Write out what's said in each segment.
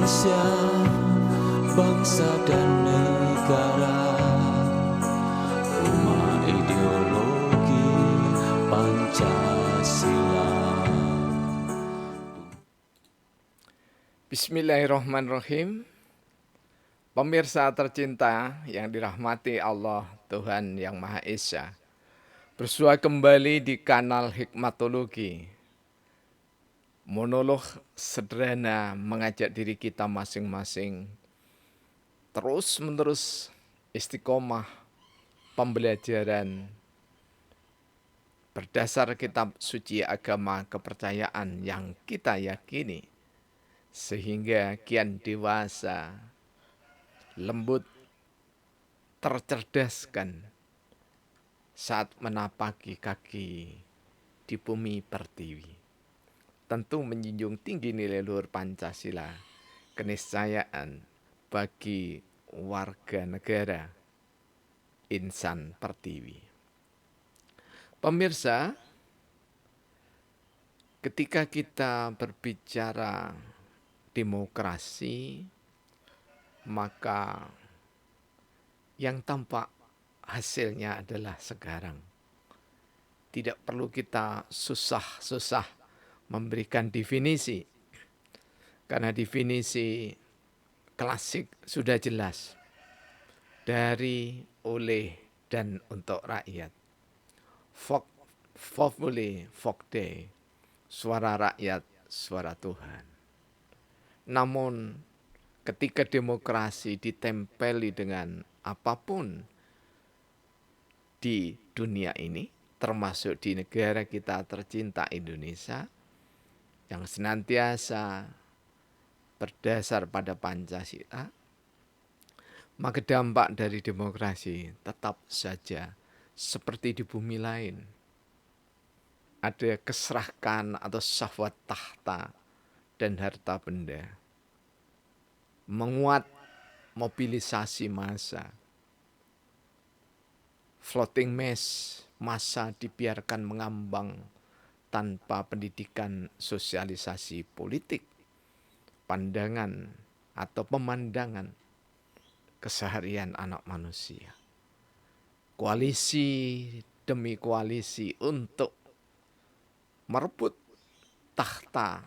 Indonesia, bangsa dan negara, rumah ideologi Pancasila. Bismillahirrahmanirrahim. Pemirsa tercinta yang dirahmati Allah Tuhan Yang Maha Esa, bersua kembali di kanal Hikmatologi, monolog sederhana mengajak diri kita masing-masing terus-menerus istiqomah pembelajaran berdasar kitab suci agama kepercayaan yang kita yakini, sehingga kian dewasa, lembut, tercerdaskan saat menapaki kaki di bumi pertiwi. Tentu menjunjung tinggi nilai luhur Pancasila, keniscayaan bagi warga negara insan pertiwi. Pemirsa, ketika kita berbicara demokrasi, maka yang tampak hasilnya adalah sekarang. Tidak perlu kita susah-susah memberikan definisi, karena definisi klasik sudah jelas. Dari, oleh, dan untuk rakyat. Populi Vocde, suara rakyat, suara Tuhan. Namun ketika demokrasi ditempeli dengan apapun di dunia ini, termasuk di negara kita tercinta Indonesia, yang senantiasa berdasar pada Pancasila, maka dampak dari demokrasi tetap saja seperti di bumi lain. Ada keserahkan atau syahwat tahta dan harta benda. Menguat mobilisasi massa. Floating mass, massa dibiarkan mengambang tanpa pendidikan sosialisasi politik, pandangan atau pemandangan keseharian anak manusia. Koalisi demi koalisi untuk merebut tahta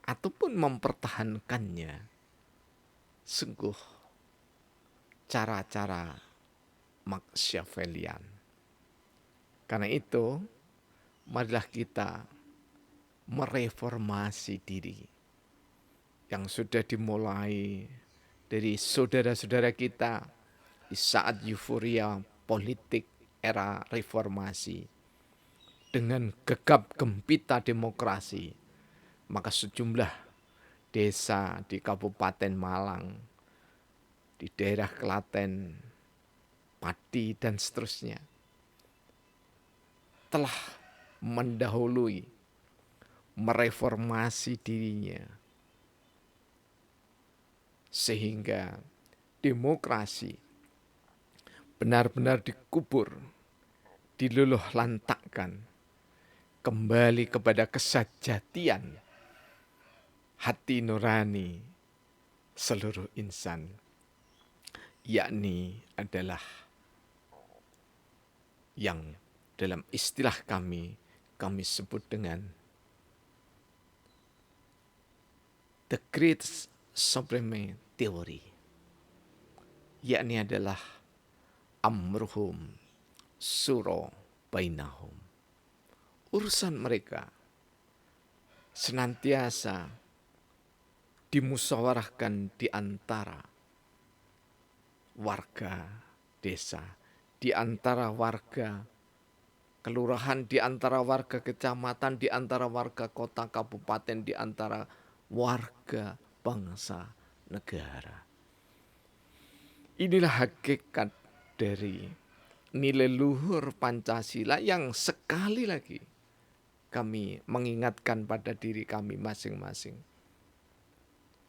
ataupun mempertahankannya, sungguh cara-cara Machiavellian. Karena itu, marilah kita mereformasi diri yang sudah dimulai dari saudara-saudara kita di saat euforia politik era reformasi. Dengan gegap gempita demokrasi, maka sejumlah desa di Kabupaten Malang, di daerah Klaten, Pati, dan seterusnya telah mendahului mereformasi dirinya, sehingga demokrasi benar-benar dikubur, diluluh lantakkan, kembali kepada kesejatian hati nurani seluruh insan, yakni adalah yang dalam istilah kami sebut dengan the great supreme theory, yakni adalah amruhum suro bainahum. Urusan mereka senantiasa dimusyawarahkan di antara warga desa, di antara warga kelurahan, di antara warga kecamatan, di antara warga kota kabupaten, di antara warga bangsa negara. Inilah hakikat dari nilai luhur Pancasila yang sekali lagi kami mengingatkan pada diri kami masing-masing.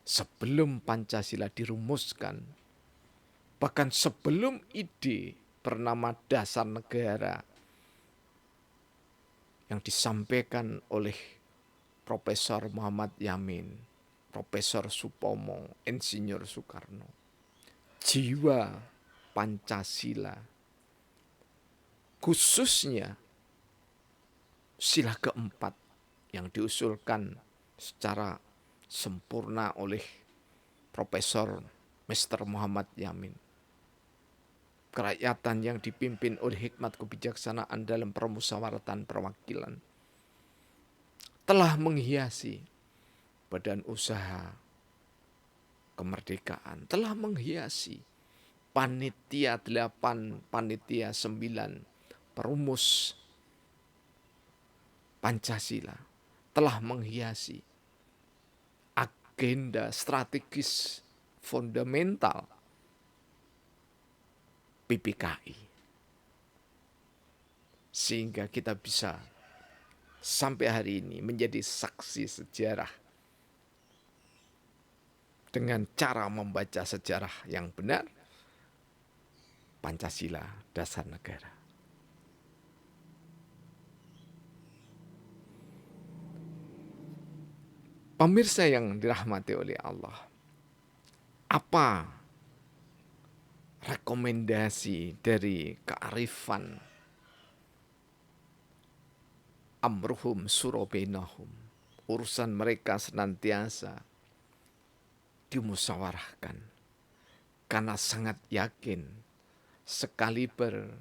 Sebelum Pancasila dirumuskan, bahkan sebelum ide bernama dasar negara yang disampaikan oleh Profesor Muhammad Yamin Profesor Supomo, Insinyur Soekarno. Jiwa Pancasila, khususnya sila keempat yang diusulkan secara sempurna oleh Profesor Mr. Muhammad Yamin. Kerakyatan yang dipimpin oleh hikmat kebijaksanaan dalam permusyawaratan perwakilan telah menghiasi badan usaha kemerdekaan, telah menghiasi panitia 8, panitia 9, perumus Pancasila, telah menghiasi agenda strategis fundamental PPKI. Sehingga kita bisa sampai hari ini menjadi saksi sejarah dengan cara membaca sejarah yang benar. Pancasila dasar negara. Pemirsa yang dirahmati oleh Allah, apa rekomendasi dari kearifan amruhum surobenahum? Urusan mereka senantiasa dimusyawarahkan, karena sangat yakin sekaliber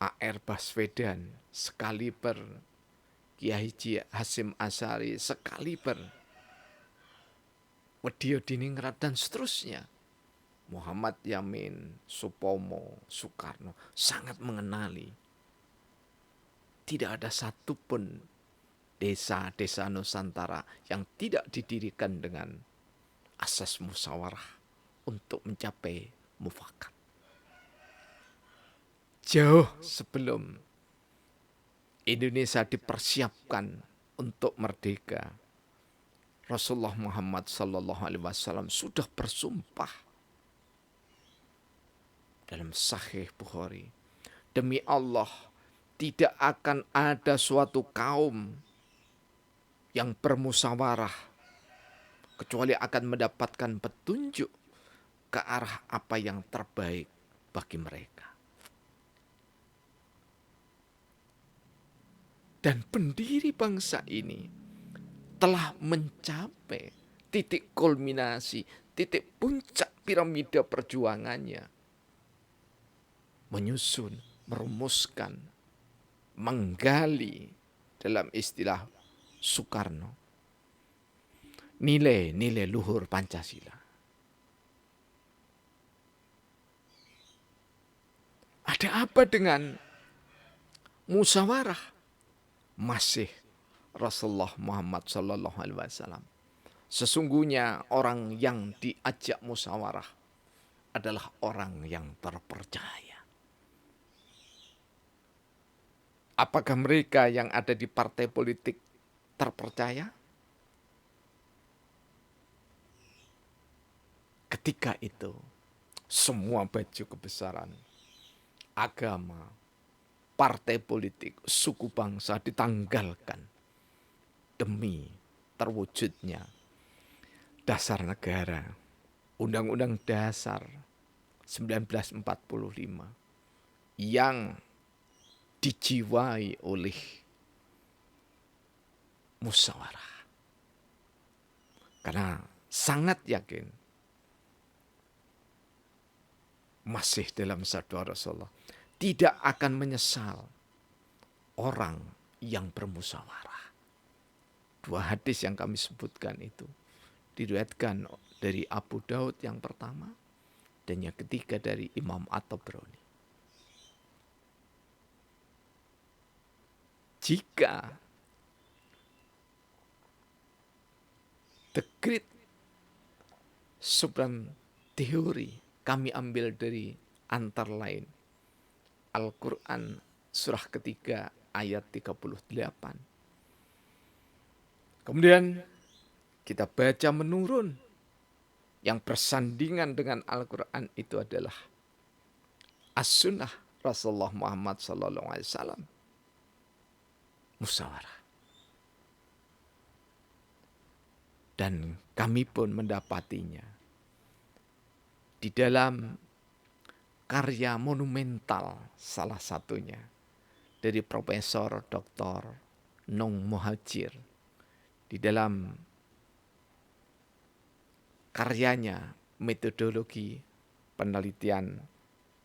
A.R. Baswedan, sekaliber Kiai Haji Hasyim Asy'ari, sekaliber Wedya Diningrat dan seterusnya, Muhammad Yamin, Supomo, Soekarno sangat mengenali tidak ada satupun desa-desa Nusantara yang tidak didirikan dengan asas musyawarah untuk mencapai mufakat. Jauh sebelum Indonesia dipersiapkan untuk merdeka, Rasulullah Muhammad SAW sudah bersumpah dalam Sahih Bukhari, demi Allah tidak akan ada suatu kaum yang bermusyawarah kecuali akan mendapatkan petunjuk ke arah apa yang terbaik bagi mereka. Dan pendiri bangsa ini telah mencapai titik kulminasi, titik puncak piramida perjuangannya. Menyusun, merumuskan, menggali dalam istilah Soekarno nilai-nilai luhur Pancasila. Ada apa dengan musyawarah? Masih Rasulullah Muhammad SAW. Sesungguhnya orang yang diajak musyawarah adalah orang yang terpercaya. Apakah mereka yang ada di partai politik terpercaya? Ketika itu, semua baju kebesaran, agama, partai politik, suku bangsa ditanggalkan demi terwujudnya dasar negara, Undang-Undang Dasar 1945 yang dijiwai oleh musyawarah. Karena sangat yakin masih dalam sabda Rasulullah, tidak akan menyesal orang yang bermusyawarah. 2 hadis yang kami sebutkan itu diriwayatkan dari Abu Daud yang pertama dan yang ketiga dari Imam At-Tabrani. Jika the great supreme theory kami ambil dari antara lain Al-Quran surah ketiga ayat 38. Kemudian kita baca menurun. Yang bersandingan dengan Al-Quran itu adalah As-Sunnah Rasulullah Muhammad SAW. Musyawarah. Dan kami pun mendapatinya di dalam karya monumental salah satunya dari Profesor Dr. Nong Muhadjir di dalam karyanya metodologi penelitian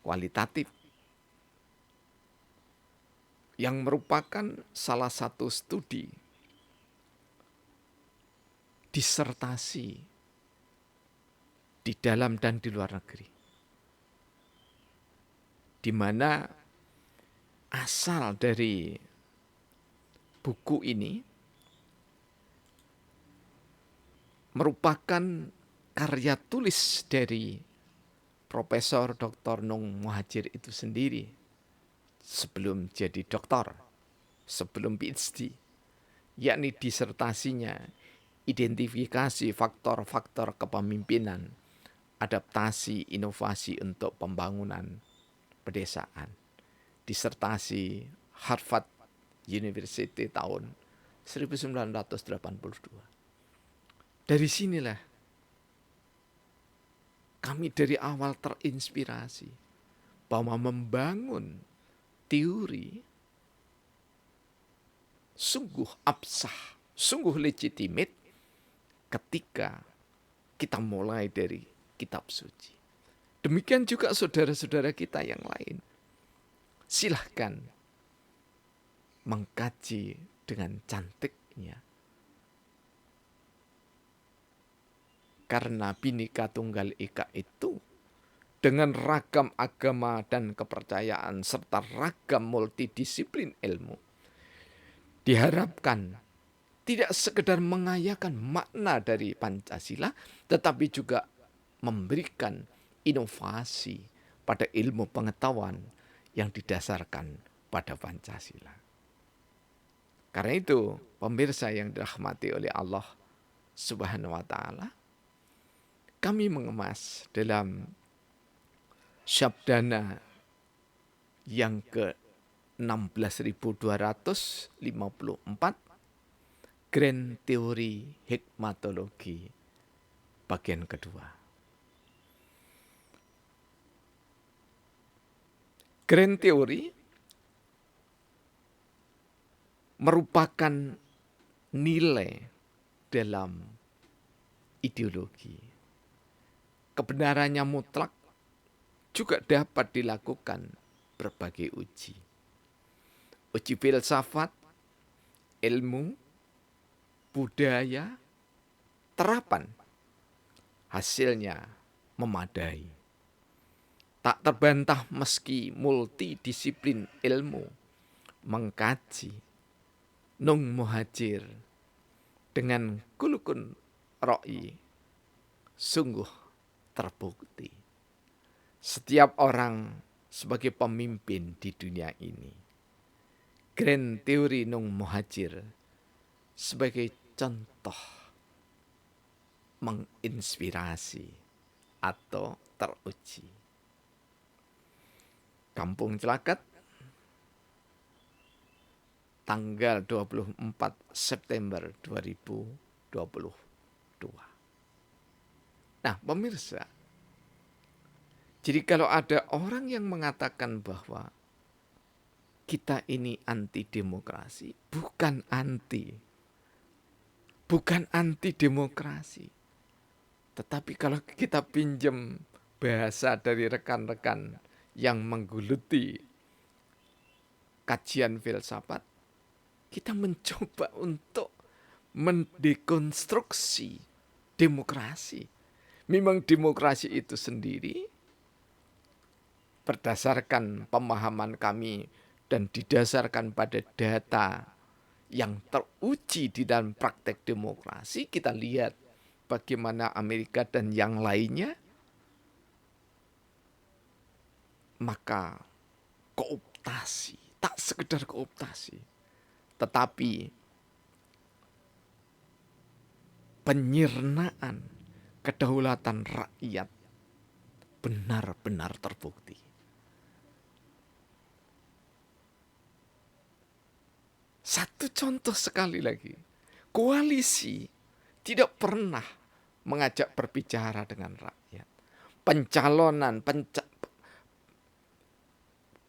kualitatif yang merupakan salah satu studi disertasi di dalam dan di luar negeri, di mana asal dari buku ini merupakan karya tulis dari Profesor Dr. Nong Muhadjir itu sendiri sebelum jadi doktor, sebelum PhD, yakni disertasinya identifikasi faktor-faktor kepemimpinan, adaptasi, inovasi untuk pembangunan pedesaan. Disertasi Harvard University tahun 1982. Dari sinilah kami dari awal terinspirasi bahwa membangun teori sungguh absah, sungguh legitimate ketika kita mulai dari kitab suci. Demikian juga saudara-saudara kita yang lain. Silahkan mengkaji dengan cantiknya. Karena Bhinneka Tunggal Ika itu dengan ragam agama dan kepercayaan serta ragam multidisiplin ilmu diharapkan tidak sekedar mengayakan makna dari Pancasila, tetapi juga memberikan inovasi pada ilmu pengetahuan yang didasarkan pada Pancasila. Karena itu, pemirsa yang dirahmati oleh Allah Subhanahu wa Ta'ala, kami mengemas dalam Syabdana yang ke-16.254, Grand Teori Hikmatologi bagian kedua. Grand Teori merupakan nilai dalam ideologi. Kebenarannya mutlak juga dapat dilakukan berbagai uji. Uji filsafat, ilmu, budaya, terapan. Hasilnya memadai. Tak terbantah meski multidisiplin ilmu mengkaji Nong Muhadjir dengan kulukun ro'i sungguh terbukti. Setiap orang sebagai pemimpin di dunia ini. Grand Teori Nong Muhadjir sebagai contoh menginspirasi atau teruji. Kampung Celakat, tanggal 24 September 2022. Nah, pemirsa, jadi kalau ada orang yang mengatakan bahwa kita ini anti demokrasi, bukan anti demokrasi. Tetapi kalau kita pinjam bahasa dari rekan-rekan yang menggeluti kajian filsafat, kita mencoba untuk mendekonstruksi demokrasi. Memang demokrasi itu sendiri berdasarkan pemahaman kami dan didasarkan pada data yang teruji di dalam praktek demokrasi, kita lihat bagaimana Amerika dan yang lainnya, maka kooptasi, tak sekedar kooptasi, tetapi penyirnaan kedaulatan rakyat benar-benar terbukti. Satu contoh sekali lagi, koalisi tidak pernah mengajak berbicara dengan rakyat. Pencalonan,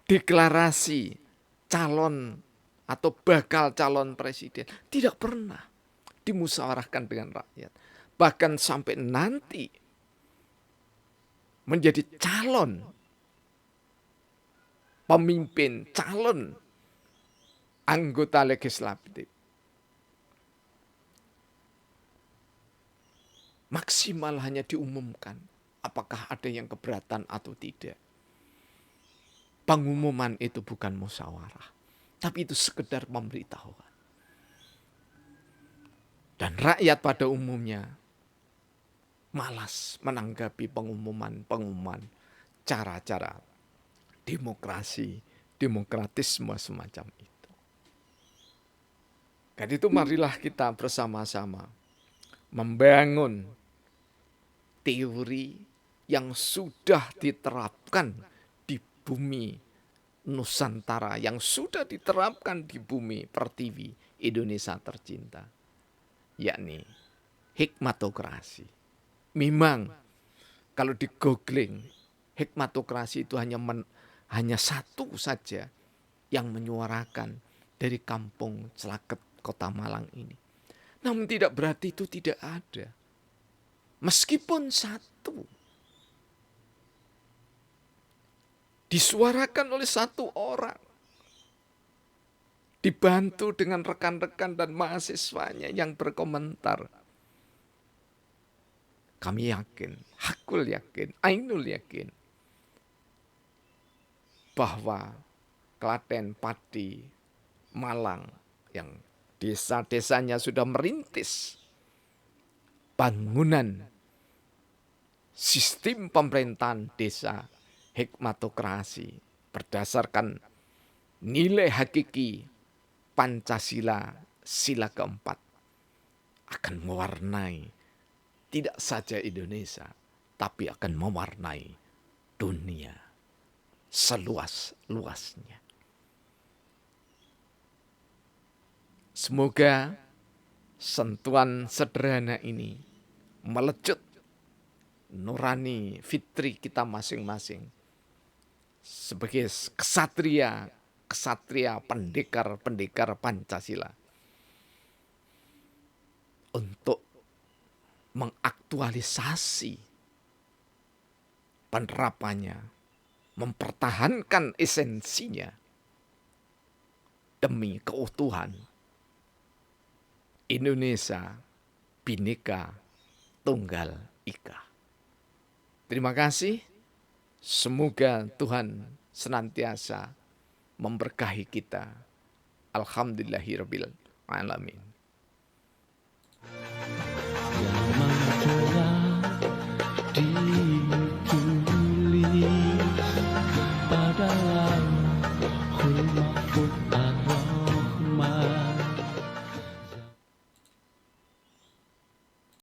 deklarasi calon atau bakal calon presiden tidak pernah dimusyawarahkan dengan rakyat. Bahkan sampai nanti menjadi calon pemimpin, calon anggota legislatif, maksimal hanya diumumkan apakah ada yang keberatan atau tidak. Pengumuman itu bukan musyawarah, tapi itu sekedar pemberitahuan. Dan rakyat pada umumnya malas menanggapi pengumuman cara-cara demokratisme semacam itu. Dan itu marilah kita bersama-sama membangun teori yang sudah diterapkan di bumi Nusantara, yang sudah diterapkan di bumi pertiwi Indonesia tercinta, yakni hikmatokrasi. Memang kalau di googling, hikmatokrasi itu hanya satu saja yang menyuarakan dari kampung Celaket Kota Malang ini. Namun tidak berarti itu tidak ada. Meskipun satu disuarakan oleh satu orang, dibantu dengan rekan-rekan dan mahasiswanya yang berkomentar, kami yakin, Hakul yakin, Ainul yakin bahwa Klaten, Pati, Malang yang desa-desanya sudah merintis bangunan sistem pemerintahan desa hikmatokrasi berdasarkan nilai hakiki Pancasila sila keempat akan mewarnai tidak saja Indonesia, tapi akan mewarnai dunia seluas-luasnya. Semoga sentuhan sederhana ini melecut nurani fitri kita masing-masing sebagai kesatria pendekar Pancasila untuk mengaktualisasi penerapannya, mempertahankan esensinya demi keutuhan Indonesia Bhinneka Tunggal Ika. Terima kasih. Semoga Tuhan senantiasa memberkahi kita. Alhamdulillahirabbil alamin.